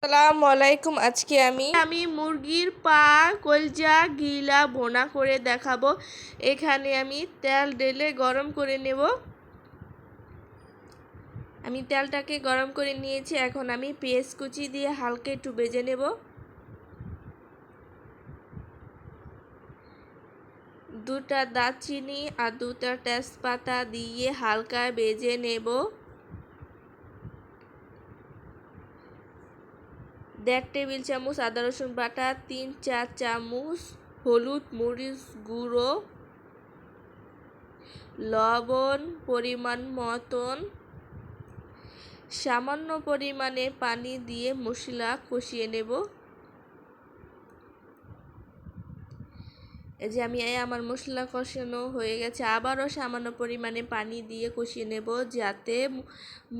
আসসালামু আলাইকুম। আজকে আমি মুরগির পা কলজা গিলা ভোনা করে দেখাবো। এখানে আমি তেল ঢেলে গরম করে নেব। আমি তেলটাকে গরম করে নিয়েছি। এখন আমি পেঁয়াজ কুচি দিয়ে হালকা একটু ভেজে নেব। দুটা দারচিনি আর দুটা তেজপাতা দিয়ে হালকা ভেজে নেব। 1.5 টেবিল চামচ আদা রসুন বাটা, 3-4 চামচ হলুদ মরিচ গুঁড়ো, লবণ পরিমাণ মতন, সামান্য পরিমাণে পানি দিয়ে মশলা কষিয়ে নেব। এই যে আমার মশলা কষানো হয়ে গেছে। আবারও সামান্য পরিমাণে পানি দিয়ে কষিয়ে নেব যাতে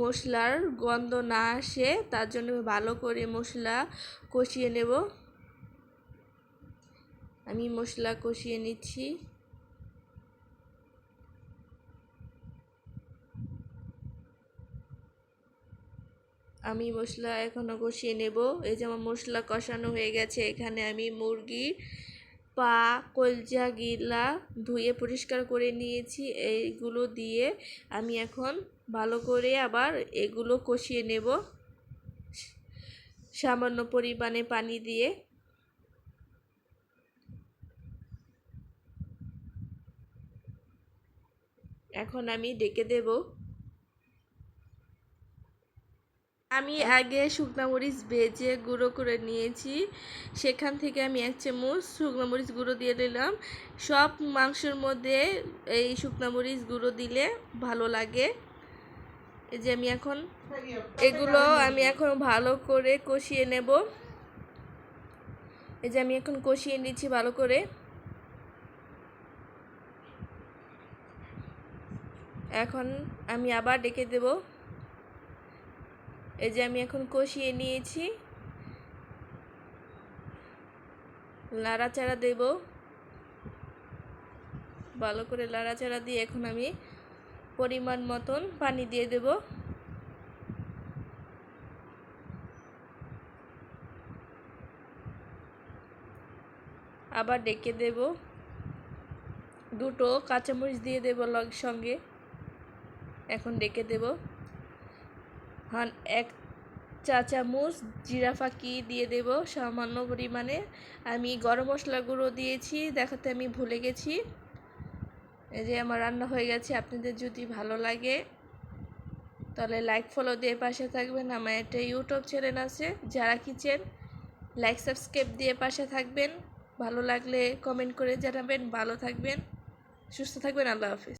মশলার গন্ধ না আসে, তার জন্য ভালো করে মশলা কষিয়ে নেব। আমি মশলা কষিয়ে নিচ্ছি। আমি মশলা এখনো কষিয়ে নেব। এই যে আমার মশলা কষানো হয়ে গেছে। এখানে আমি মুরগি পা কলজা গিলা ধুয়ে পরিষ্কার করে নিয়েছি। এইগুলো দিয়ে আমি এখন ভালো করে আবার এগুলো কষিয়ে নেব সামান্য পরিমাণে পানি দিয়ে। এখন আমি ঢেকে দেব। আমি আগে শুকনো মরিচ ভেজে গুঁড়ো করে নিয়েছি, সেখান থেকে আমি 1 চামচ শুকনো মরিচ গুঁড়ো দিয়ে দিলাম। সব মাংসের মধ্যে এই শুকনো মরিচ গুঁড়ো দিলে ভালো লাগে। এই যে এগুলো আমি এখন ভালো করে কষিয়ে নেব। এই যে আমি এখন কষিয়ে নিচ্ছি ভালো করে। এখন আমি আবার ঢেকে দেব। এই যে আমি এখন কষিয়ে নিয়েছি, লাড়াচাড়া দেব। ভালো করে লাড়াচাড়া দিয়ে এখন আমি পরিমাণ মতন পানি দিয়ে দেব। আবার ঢেকে দেব। দুটো কাঁচামরিচ দিয়ে দেব সঙ্গে। এখন ঢেকে দেব। 1 চা চামচ জিরা ফাঁকি দিয়ে দেব সামান্য পরিমাণে। আমি গরম মশলা গুঁড়ো দিয়েছি, দেখাতে আমি ভুলে গেছি। এই যে আমার রান্না হয়ে গেছে। আপনাদের যদি ভালো লাগে তাহলে লাইক ফলো দিয়ে পাশে থাকবেন। আমার একটা ইউটিউব চ্যানেল আছে যারা কিচেন, লাইক সাবস্ক্রাইব দিয়ে পাশে থাকবেন। ভালো লাগলে কমেন্ট করে জানাবেন। ভালো থাকবেন, সুস্থ থাকবেন। আল্লাহ হাফিজ।